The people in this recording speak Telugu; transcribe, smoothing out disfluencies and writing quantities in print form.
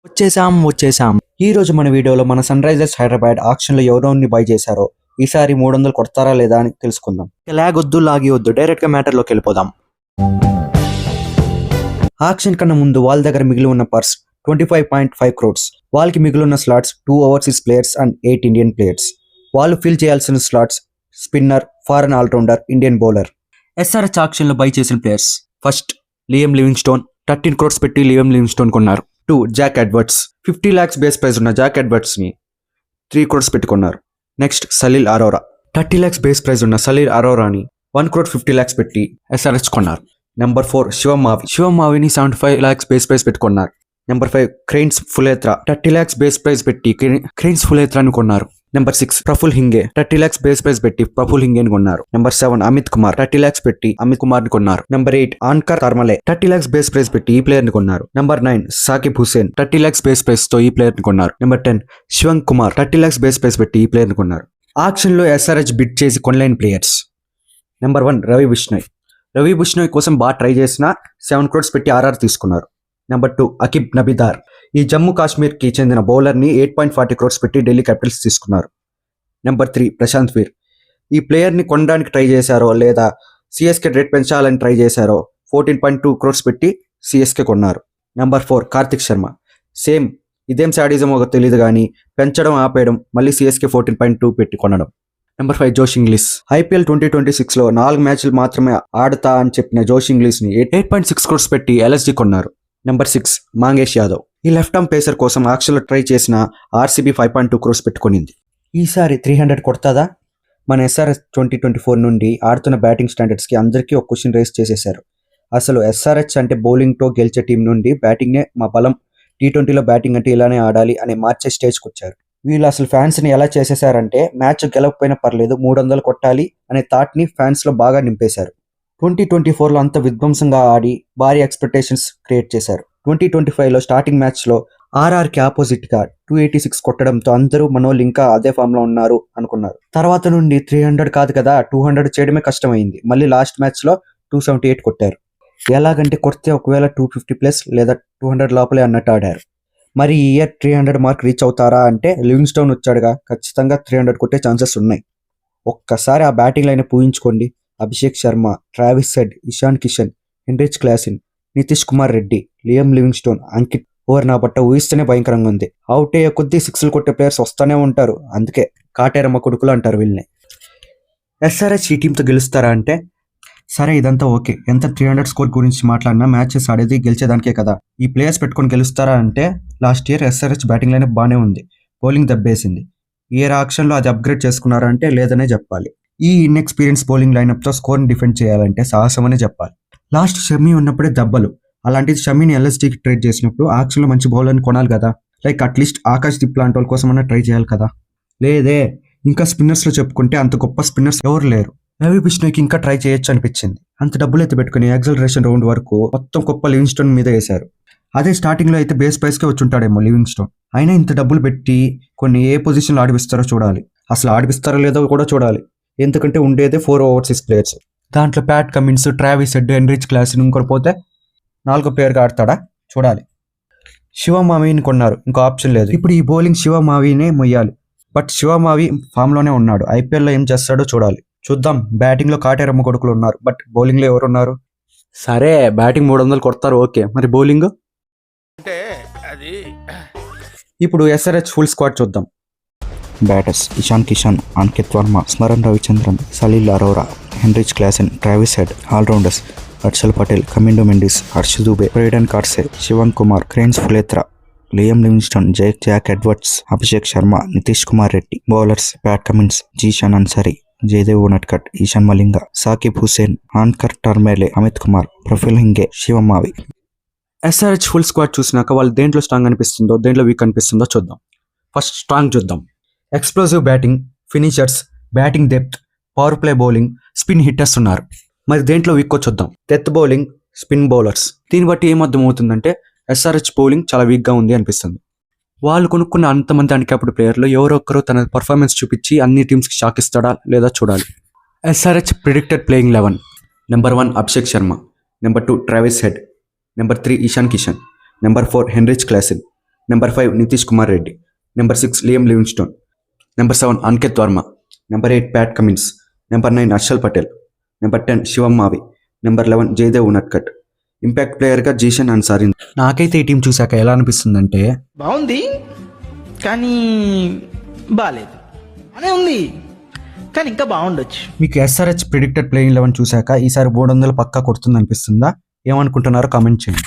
వచ్చేసాం. ఈ రోజు మన వీడియోలో మన సన్ రైజర్స్ హైదరాబాద్ ఆక్షన్లో ఎవరోని బై చేశారో ఈసారి 300 కొడతారా లేదా అని తెలుసుకుందాం. లాగ్ వద్దు లాగి వద్దు, డైరెక్ట్ గా మ్యాటర్లోకి వెళ్ళిపోదాం. ఆక్షన్ కన్నా ముందు వాళ్ళ దగ్గర మిగిలి ఉన్న పర్స్ 25.5 crores. వాళ్ళకి మిగిలి ఉన్న slots 2 overseas players and 8 Indian players. వాళ్ళు ఫిల్ చేయాల్సిన slots spinner, foreign allrounder, Indian bowler. SRH auction లో బై చేసిన players: first Liam Livingstone, 13 crores పెట్టి లియం లివింగ్స్టోన్ కొన్నారు. 2 Jack Edwards, 50 lakhs base price ఉన్న జాక్ ఎడ్వర్డ్స్ ని 3 crores పెట్టుకున్నారు. Next Salil Arora, 30 lakhs base price ఉన్న సలీల్ అరోరాని 1 crore 50 lakhs పెట్టి ఎస్ఆర్హెచ్ కొన్నారు. నెంబర్ 4 శివం మావిని 75 lakhs బేస్ ప్రైస్ పెట్టుకున్నారు. Number 5 Krains Fuletra, 30 lakhs base price పెట్టి క్రెయిన్స్ ఫులేత్రాని కొన్నారు. Number 6 Praful Hinge, 30 lakhs base price పెట్టి ప్రఫుల్ హింగేని కొన్నారు. నెంబర్ 7 అమిత్ కుమార్, 30 lakhs పెట్టి అమిత్ కుమార్ ని కొన్నారు. Number 8 Onkar Tarmale, 30 lakhs base price పెట్టి ఈ ప్లేయర్ ని కొన్నారు. Number 9 Sakib Hussain, 30 lakhs base price తో ఈ ప్లేయర్ ని కొన్నారు. Number 10 Shivang Kumar, 30 lakhs base price పెట్టి ఈ ప్లేయర్ ని కొన్నారు. ఆక్షన్ లో ఎస్ఆర్హెచ్ బిడ్ చేసి కొనలేని ప్లేయర్స్: నెంబర్ 1 రవి బిష్ణోయ్ కోసం బాగా ట్రై చేసిన 7 crores పెట్టి ఆర్ఆర్ తీసుకున్నారు. నెంబర్ 2 అకిబ్ నబిదార్, ఈ జమ్మూ కాశ్మీర్ కి చెందిన బౌలర్ ని 8.40 crores పెట్టి ఢిల్లీ క్యాపిటల్స్ తీసుకున్నారు. నెంబర్ 3 ప్రశాంత్ వీర్, ఈ ప్లేయర్ ని కొనడానికి ట్రై చేశారో లేదా సిఎస్కే రేట్ పెంచాలని ట్రై చేశారో 14.2 crores పెట్టి సిఎస్కే కొన్నారు. నెంబర్ 4 కార్తిక్ శర్మ, సేమ్ ఇదేం శాడిజం ఒక తెలియదు కానీ పెంచడం ఆపేయడం, మళ్ళీ సిఎస్కే 14.2 పెట్టి కొనడం. నెంబర్ 5 జోష్ ఇంగ్లీష్, ఐపీఎల్ 2026 లో 4 మ్యాచ్లు మాత్రమే ఆడతా అని చెప్పిన జోష్ ఇంగ్లీష్ ని 8.6 crores పెట్టి ఎల్ఎస్జి కొన్నారు. నెంబర్ 6 మాంగేష్ యాదవ్, ఈ లెఫ్ట్ ఆర్మ్ పేసర్ కోసం ఆక్షన్ లో ట్రై చేసిన ఆర్సీబీ 5.2 crores పెట్టుకునింది. ఈసారి 300 కొడతాదా? మన ఎస్ఆర్హెచ్ 2024 నుండి ఆడుతున్న బ్యాటింగ్ స్టాండర్డ్స్ కి అందరికీ ఒక క్వశ్చన్ రేస్ చేసేశారు. అసలు ఎస్ఆర్హెచ్ అంటే బౌలింగ్ తో గెలిచే టీం నుండి బ్యాటింగ్ నే మా బలం, T20లో బ్యాటింగ్ అంటే ఇలానే ఆడాలి అని మార్చే స్టేజ్కి వచ్చారు. వీళ్ళు అసలు ఫ్యాన్స్ ని ఎలా చేసేసారంటే మ్యాచ్ గెలవకపోయినా పర్లేదు 300 కొట్టాలి అనే థాట్ ని ఫ్యాన్స్ లో బాగా నింపేశారు. 2024లో అంత విధ్వంసంగా ఆడి భారీ ఎక్స్పెక్టేషన్స్ క్రియేట్ చేశారు. 2025లో స్టార్టింగ్ మ్యాచ్ లో ఆర్ఆర్ కి ఆపోజిట్ గా 286 కొట్టడంతో అందరూ మనోళ్ళు ఇంకా అదే ఫామ్ లో ఉన్నారు అనుకున్నారు. తర్వాత నుండి 300 కాదు కదా 200 చేయడమే కష్టమైంది. మళ్ళీ లాస్ట్ మ్యాచ్ లో 278 కొట్టారు. ఎలాగంటే కొడితే ఒకవేళ 250+ లేదా 200 లోపలే అన్నట్టు ఆడారు. మరి ఈ ఇయర్ 300 మార్క్ రీచ్ అవుతారా అంటే లివింగ్స్టోన్ వచ్చాడుగా, ఖచ్చితంగా 300 కొట్టే ఛాన్సెస్ ఉన్నాయి. ఒక్కసారి ఆ బ్యాటింగ్ లైన్ ఊహించుకోండి: Abhishek Sharma, Travis head, Ishan Kishan, Heinrich Klaasen, Nitish Kumar Reddy, Liam Livingstone, Ankit. Over నా బట్ట ఊహిస్తేనే భయంకరంగా ఉంది. అవుట్ అయ్యే కొద్దీ 6లు కొట్టే ప్లేయర్స్ వస్తూనే ఉంటారు. అందుకే కాటేరమ్మ కొడుకులు అంటారు వీళ్ళని. ఎస్ఆర్హెచ్ ఈ టీంతో గెలుస్తారా అంటే సరే ఇదంతా ఓకే, ఎంత 300 స్కోర్ గురించి మాట్లాడినా మ్యాచెస్ ఆడేది గెలిచేదానికే కదా. ఈ ప్లేయర్స్ పెట్టుకొని గెలుస్తారా అంటే last year SRH batting line బాగానే ఉంది, బౌలింగ్ దెబ్బేసింది. ఈ ఇయర్ ఆక్షన్లో అది అప్గ్రేడ్ చేసుకున్నారా అంటే లేదనే చెప్పాలి. ఈ ఇన్ఎక్స్పీరియన్స్ బౌలింగ్ లైనప్ తో స్కోర్ ని డిఫెండ్ చేయాలంటే సాహసం అనే చెప్పాలి. లాస్ట్ షమీ ఉన్నప్పుడే దెబ్బలు, అలాంటిది షమీని ఎల్ఎస్టీకి ట్రేడ్ చేసినప్పుడు ఆక్షన్ లో మంచి బౌలర్ని కొనాలి కదా. లైక్ అట్లీస్ట్ ఆకాష్ దీప్ లాంటి వాళ్ళ కోసమన్నా ట్రై చేయాలి కదా. లేదే, ఇంకా స్పిన్నర్స్ లో చెప్పుకుంటే అంత గొప్ప స్పిన్నర్స్ ఎవరు లేరు. రవి బిష్ణోయ్కి ఇంకా ట్రై చేయొచ్చు అనిపించింది. అంత డబ్బులు అయితే పెట్టుకుని యాక్సలరేషన్ రౌండ్ వరకు మొత్తం గొప్ప లివింగ్స్టోన్ మీద వేశారు. అదే స్టార్టింగ్ లో అయితే బేస్ ప్రైస్ కే వచ్చి ఉంటాడేమో లివింగ్స్టోన్. అయినా ఇంత డబ్బులు పెట్టి కొన్ని ఏ పొజిషన్ లో ఆడిపిస్తారో చూడాలి. అసలు ఆడిపిస్తారో లేదో కూడా చూడాలి. ఎందుకంటే ఉండేదే 4 overseas players. దాంట్లో Pat Cummins, Travis head, Heinrich Klaasen ఇంకోటి పోతే 4వ ప్లేయర్గా ఆడతాడా చూడాలి. శివమావిని కొన్నారు, ఇంకో ఆప్షన్ లేదు. ఇప్పుడు ఈ బౌలింగ్ శివమావినే మొయ్యాలి. బట్ శివమావి ఫామ్ లోనే ఉన్నాడు. ఐపీఎల్లో ఏం చేస్తాడో చూడాలి. చూద్దాం. బ్యాటింగ్ లో కాటేరమ్మ కొడుకులు ఉన్నారు, బట్ బౌలింగ్ లో ఎవరున్నారు? సరే బ్యాటింగ్ 300 కొడతారు ఓకే, మరి బౌలింగ్ అంటే అది. ఇప్పుడు ఎస్ఆర్హెచ్ ఫుల్ స్క్వాడ్ చూద్దాం. Batters: Ishan Kishan, Ankit Varma, Smaran Ravichandran, Salil Arora, Heinrich Klaasen, Travis head. All-rounders: Harshal Patel, Kamindu Mendis, Harsh Dubey, Brydon కార్సే, Sivan Kumar, cranes ఫులేత్రా, Liam Livingstone, Jack Edwards, Abhishek Sharma, Nitish Kumar Reddy. Bowlers: Pat Cummins, Zeeshan Ansari, Jayadev Unadkat, Ishan Malinga, Saqib Hussain, ఆన్కర్ టర్మేలే, Amit Kumar, Praful Hinge, Shivam Mavi. SRH full squad చూసినాక వాళ్ళు దేంట్లో స్ట్రాంగ్ అనిపిస్తుందో, దేంట్లో వీక్ అనిపిస్తుందో చూద్దాం. ఫస్ట్ స్ట్రాంగ్ చూద్దాం. Explosive batting, finishers, batting depth, power play bowling, spin hitters ఉన్నారు. మరి దేంట్లో వీక్కో చూద్దాం. Death bowling, spin bowlers. దీన్ని బట్టి ఏమర్థం అవుతుందంటే ఎస్ఆర్హెచ్ బౌలింగ్ చాలా వీక్గా ఉంది అనిపిస్తుంది. వాళ్ళు కొనుక్కున్న అంతమంది అన్క్యాప్డ్ ప్లేయర్లు ఎవరొక్కరు తన పర్ఫార్మెన్స్ చూపించి అన్ని టీమ్స్కి షాక్ ఇస్తాడా లేదా చూడాలి. SRH predicted playing 11: number 1 Abhishek Sharma, number 2 Travis head, number 3 Ishan Kishan, number 4 Heinrich Klaasen, number 5 Nitish Kumar Reddy. Number 6 Liam Livingstone. Number 7 Ankit Varma. Number 8 Pat Cummins. Number 9 Harshal Patel. Number 10 శివం మావి. నెంబర్ 11 జయదేవ్ ఉనట్కట్. ఇంపాక్ట్ ప్లేయర్గా జీషన్ అన్సారీ. నాకైతే ఈ టీం చూశాక ఎలా అనిపిస్తుందంటే బాగుంది కానీ బాగాలేదు అనే ఉంది కానీ ఇంకా బాగుండొచ్చు. మీకు ఎస్ఆర్హెచ్ ప్రిడిక్టెడ్ ప్లేయింగ్ 11 చూశాక ఈసారి 300 పక్కా కొడుతుంది అనిపిస్తుందా? ఏమనుకుంటున్నారో కామెంట్ చేయండి.